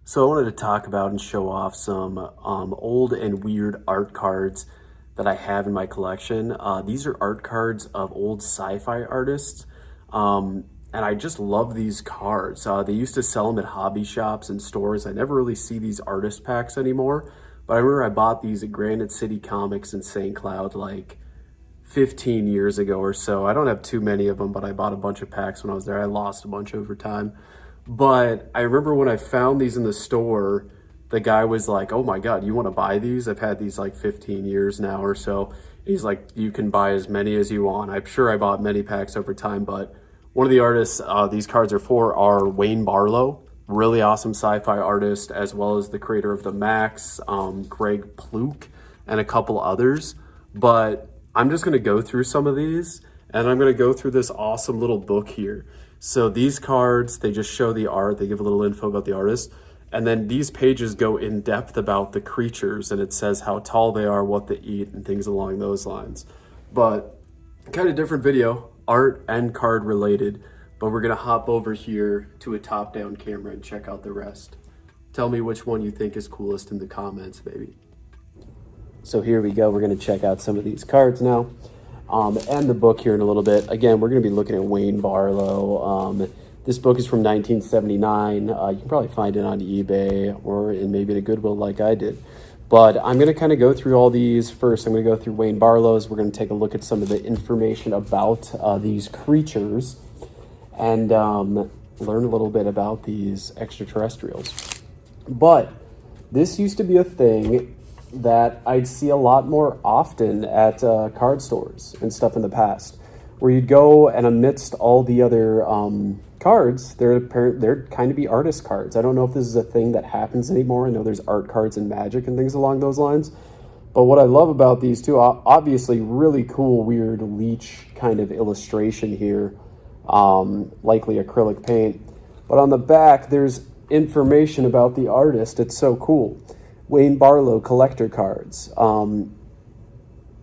So I wanted to talk about and show off some old and weird art cards that I have in my collection. These are art cards of old sci-fi artists, and I just love these cards. They used to sell them at hobby shops and stores. I never really see these artist packs anymore, but I remember I bought these at Granite City Comics in St. Cloud like 15 years ago or so. I don't have too many of them, but I bought a bunch of packs when I was there. I lost a bunch over time. But I remember when I found these in the store, the guy was like, "Oh my God, you want to buy these? I've had these like 15 years now or so." He's like, "You can buy as many as you want." I'm sure I bought many packs over time, but one of the artists these cards are for are Wayne Barlowe, really awesome sci-fi artist, as well as the creator of the Max, Greg Pluk, and a couple others. But I'm just going to go through some of these, and I'm going to go through this awesome little book here. So these cards, they just show the art, they give a little info about the artist, and then these pages go in depth about the creatures, and it says how tall they are, what they eat, and things along those lines. But kind of different video, art and card related, but we're gonna hop over here to a top-down camera and check out the rest. Tell me which one you think is coolest in the comments, baby. So here we go, we're gonna check out some of these cards now. And the book here in a little bit. Again, we're going to be looking at Wayne Barlowe. This book is from 1979. You can probably find it on eBay or maybe in a Goodwill like I did. But I'm going to kind of go through all these first. I'm going to go through Wayne Barlowe's. We're going to take a look at some of the information about these creatures and learn a little bit about these extraterrestrials. But this used to be a thing that I'd see a lot more often at card stores and stuff in the past, where you'd go and amidst all the other cards, there'd kind of be artist cards. I don't know if this is a thing that happens anymore. I know there's art cards in Magic and things along those lines. But what I love about these two, obviously really cool, weird leech kind of illustration here, likely acrylic paint. But on the back, there's information about the artist. It's so cool. Wayne Barlowe collector cards.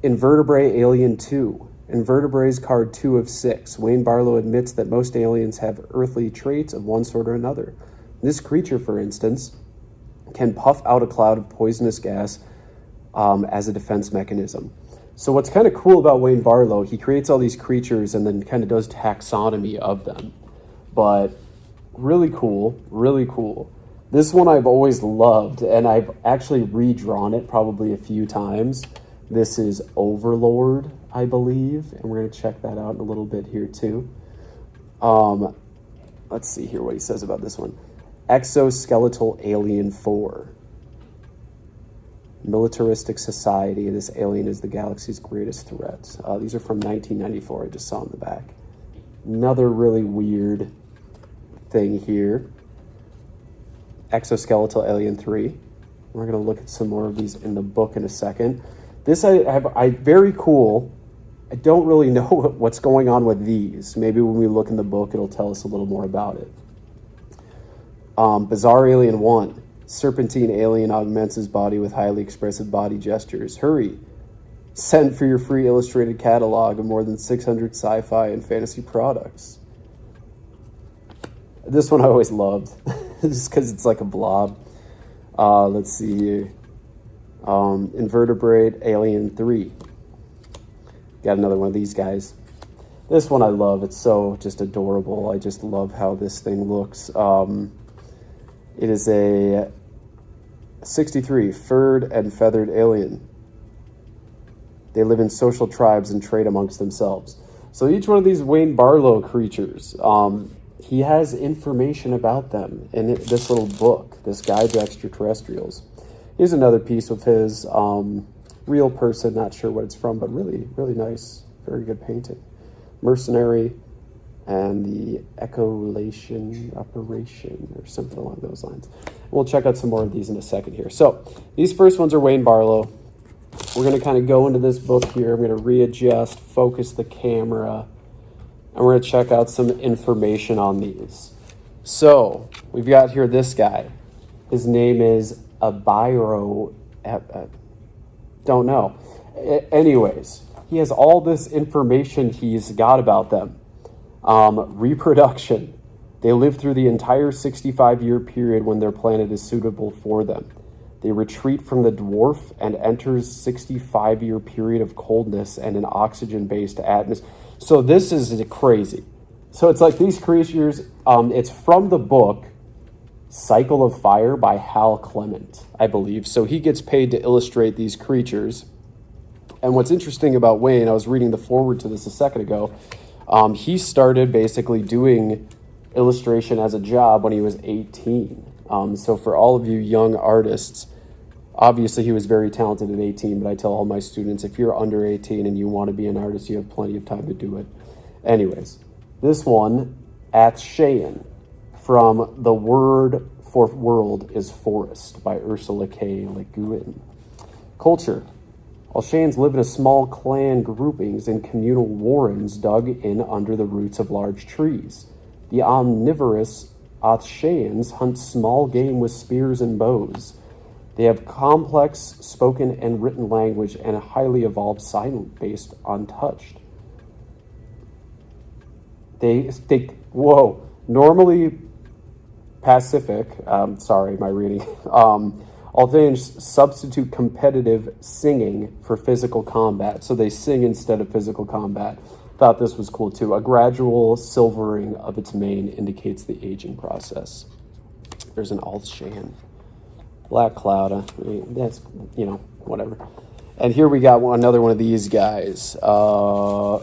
Invertebrate Alien 2. Invertebrates card 2 of 6. Wayne Barlowe admits that most aliens have earthly traits of one sort or another. This creature, for instance, can puff out a cloud of poisonous gas as a defense mechanism. So what's kind of cool about Wayne Barlowe, he creates all these creatures and then kind of does taxonomy of them. But really cool, really cool. This one I've always loved, and I've actually redrawn it probably a few times. This is Overlord, I believe, and we're going to check that out in a little bit here too. Let's see here what he says about this one. Exoskeletal Alien 4. Militaristic society. This alien is the galaxy's greatest threat. These are from 1994. I just saw in the back. Another really weird thing here. Exoskeletal Alien 3. We're going to look at some more of these in the book in a second. This I very cool. I don't really know what's going on with these. Maybe when we look in the book, it'll tell us a little more about it. Bizarre Alien 1. Serpentine alien augments his body with highly expressive body gestures. Hurry. Send for your free illustrated catalog of more than 600 sci-fi and fantasy products. This one I always loved. Just because it's like a blob. Let's see here. Invertebrate Alien 3. Got another one of these guys. This one I love. It's so just adorable. I just love how this thing looks. It is a 63 furred and feathered alien. They live in social tribes and trade amongst themselves. So each one of these Wayne Barlowe creatures, he has information about them in this little book, this Guide to Extraterrestrials. Here's another piece of his, real person, not sure what it's from, but really, really nice, very good painting. Mercenary and the Echolation Operation or something along those lines. We'll check out some more of these in a second here. So these first ones are Wayne Barlowe. We're going to kind of go into this book here. I'm going to readjust, focus the camera, and we're going to check out some information on these. So we've got here this guy. His name is Abiro. Don't know. Anyways, he has all this information he's got about them. Reproduction. They live through the entire 65-year period when their planet is suitable for them. They retreat from the dwarf and enters 65-year period of coldness and an oxygen-based atmosphere. So this is crazy. So it's like these creatures, it's from the book Cycle of Fire by Hal Clement, I believe. So he gets paid to illustrate these creatures. And what's interesting about Wayne, I was reading the foreword to this a second ago, he started basically doing illustration as a job when he was 18. So for all of you young artists, obviously he was very talented at 18, but I tell all my students, if you're under 18 and you want to be an artist, you have plenty of time to do it. Anyways, this one, Athshean, from The Word for World is Forest by Ursula K. Le Guin. Culture. Athsheans live in a small clan groupings in communal warrens dug in under the roots of large trees. The omnivorous Athsheans hunt small game with spears and bows. They have complex spoken and written language and a highly evolved silent based on touch. Normally pacific, sorry, my reading, Athsheans substitute competitive singing for physical combat, so they sing instead of physical combat. Thought this was cool too. A gradual silvering of its mane indicates the aging process. There's an Athshean. Black Cloud, that's, whatever. And here we got another one of these guys. What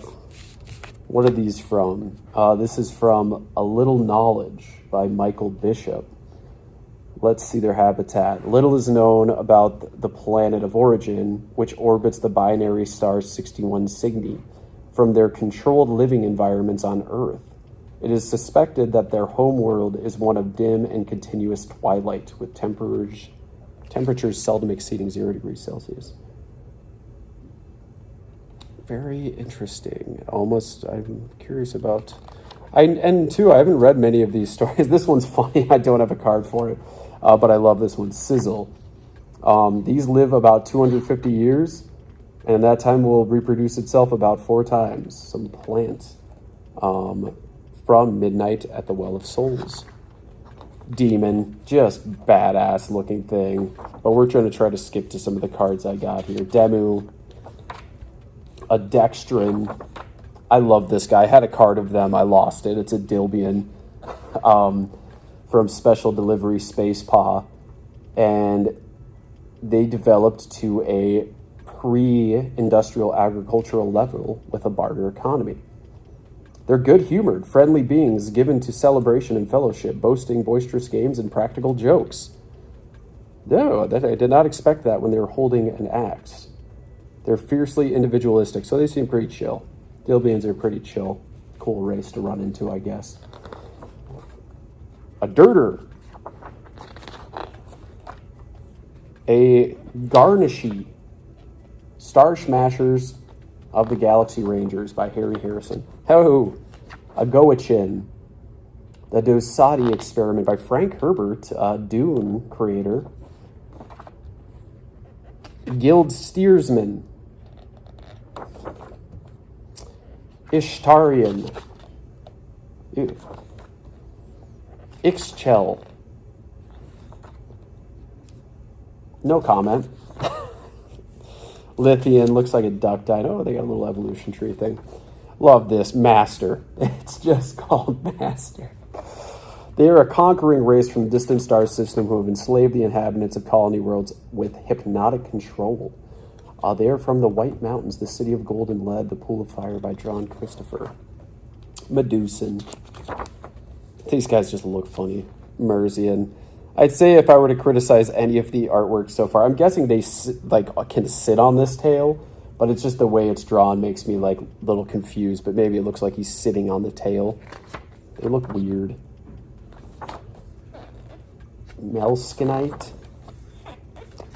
are these from? This is from A Little Knowledge by Michael Bishop. Let's see their habitat. Little is known about the planet of origin, which orbits the binary star 61 Cygni, from their controlled living environments on Earth. It is suspected that their homeworld is one of dim and continuous twilight, with temperatures seldom exceeding 0 degrees Celsius. Very interesting. Almost, I'm curious about... I haven't read many of these stories. This one's funny. I don't have a card for it, but I love this one. Sizzle. These live about 250 years, and in that time will reproduce itself about 4 times. Some plant from Midnight at the Well of Souls. Demon, just badass looking thing. But we're trying to skip to some of the cards I got here. Demu, a Dextrin. I love this guy. I had a card of them. I lost it. It's a Dilbian from Special Delivery Space Paw. And they developed to a pre-industrial agricultural level with a barter economy. They're good-humored, friendly beings given to celebration and fellowship, boasting boisterous games and practical jokes. No, I did not expect that when they were holding an axe. They're fiercely individualistic, so they seem pretty chill. Dilbians are pretty chill. Cool race to run into, I guess. A Dirter. A Garnishy. Star Smashers of the Galaxy Rangers by Harry Harrison. Ho! A Goachin. The Dosati Experiment by Frank Herbert, Dune creator. Guild Steersman. Ishtarian. Ixchel. No comment. Lithian, looks like a duck dino. Oh, they got a little evolution tree thing. Love this. Master. It's just called Master. They are a conquering race from the distant star system who have enslaved the inhabitants of colony worlds with hypnotic control. They are from the White Mountains, the city of gold and lead, the pool of fire by John Christopher. Medusan. These guys just look funny. Merzian. I'd say if I were to criticize any of the artwork so far, I'm guessing they can sit on this tail, but it's just the way it's drawn makes me a little confused, but maybe it looks like he's sitting on the tail. They look weird. Melskinite.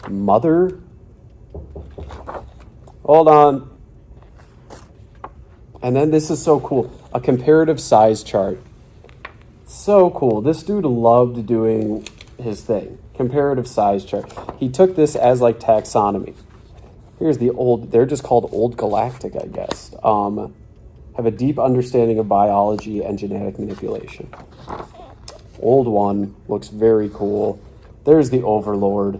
Mother. Hold on. And then this is so cool. A comparative size chart. So cool. This dude loved doing his thing. Comparative size chart. He took this as taxonomy. Here's the old, they're just called Old Galactic, I guess. Have a deep understanding of biology and genetic manipulation. old one looks very cool. There's the Overlord.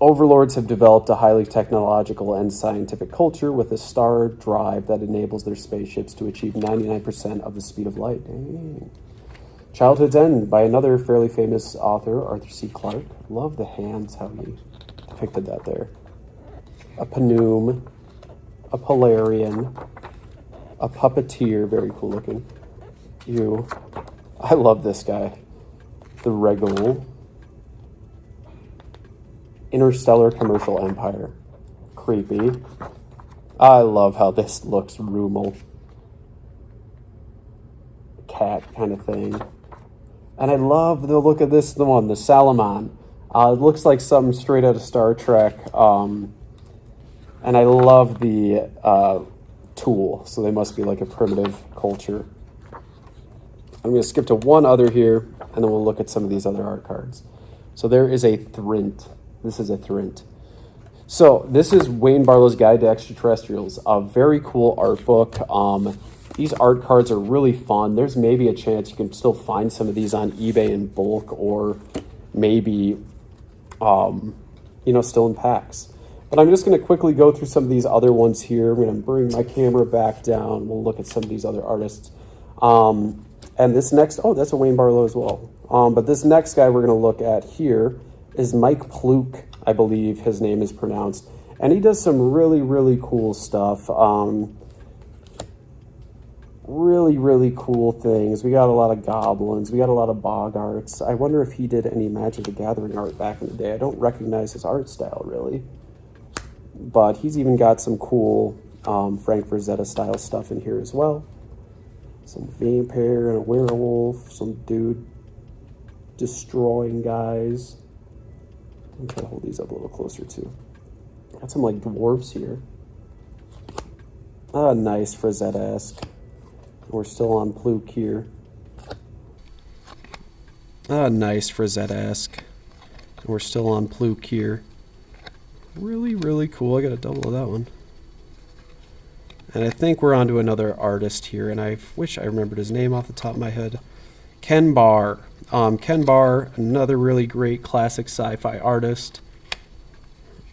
Overlords have developed a highly technological and scientific culture with a star drive that enables their spaceships to achieve 99% of the speed of light. Dang. Childhood's End by another fairly famous author, Arthur C. Clarke. Love the hands, how he depicted that there. A Panoom, a Polarian, a Puppeteer, very cool looking. Ew. I love this guy. The Regal. Interstellar Commercial Empire. Creepy. I love how this looks, Rumal. Cat kind of thing. And I love the look of this, the one, the Salamon. It looks like something straight out of Star Trek. And I love the tool, so they must be like a primitive culture. I'm going to skip to one other here, and then we'll look at some of these other art cards. So there is a Thrint. This is a Thrint. So this is Wayne Barlowe's Guide to Extraterrestrials, a very cool art book. These art cards are really fun. There's maybe a chance you can still find some of these on eBay in bulk, or maybe, still in packs. But I'm just going to quickly go through some of these other ones here. I'm going to bring my camera back down. We'll look at some of these other artists. And this next, that's a Wayne Barlowe as well. But this next guy we're going to look at here is Mike Pluke, I believe his name is pronounced. And he does some really, really cool stuff. Really, really cool things. We got a lot of goblins. We got a lot of bog arts. I wonder if he did any Magic the Gathering art back in the day. I don't recognize his art style, really. But he's even got some cool Frank Frazetta style stuff in here as well. Some vampire and a werewolf. Some dude destroying guys. I'm trying to hold these up a little closer too. Got some like dwarves here. Nice Frazetta-esque. We're still on Pluke here. Nice Frazetta-esque. We're still on Pluke here. Really, really cool. I got a double of that one. And I think we're on to another artist here, and I wish I remembered his name off the top of my head. Ken Barr. Ken Barr, another really great classic sci-fi artist.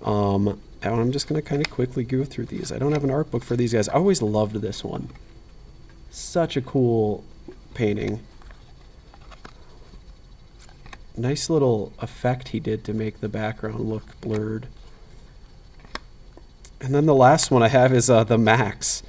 And I'm just going to kind of quickly go through these. I don't have an art book for these guys. I always loved this one. Such a cool painting. Nice little effect he did to make the background look blurred. And then the last one I have is The Max.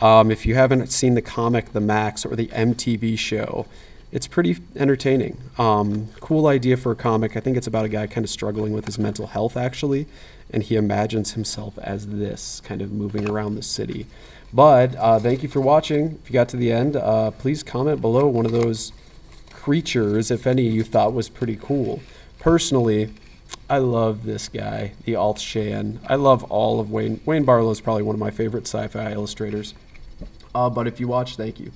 If you haven't seen the comic The Max or the MTV show, it's pretty entertaining. Cool idea for a comic. I think it's about a guy kind of struggling with his mental health, actually, and he imagines himself as this, kind of moving around the city. But thank you for watching. If you got to the end, please comment below one of those creatures, if any you thought was pretty cool. Personally, I love this guy, the Alt Shan. I love all of Wayne. Wayne Barlowe is probably one of my favorite sci-fi illustrators. But if you watched, thank you.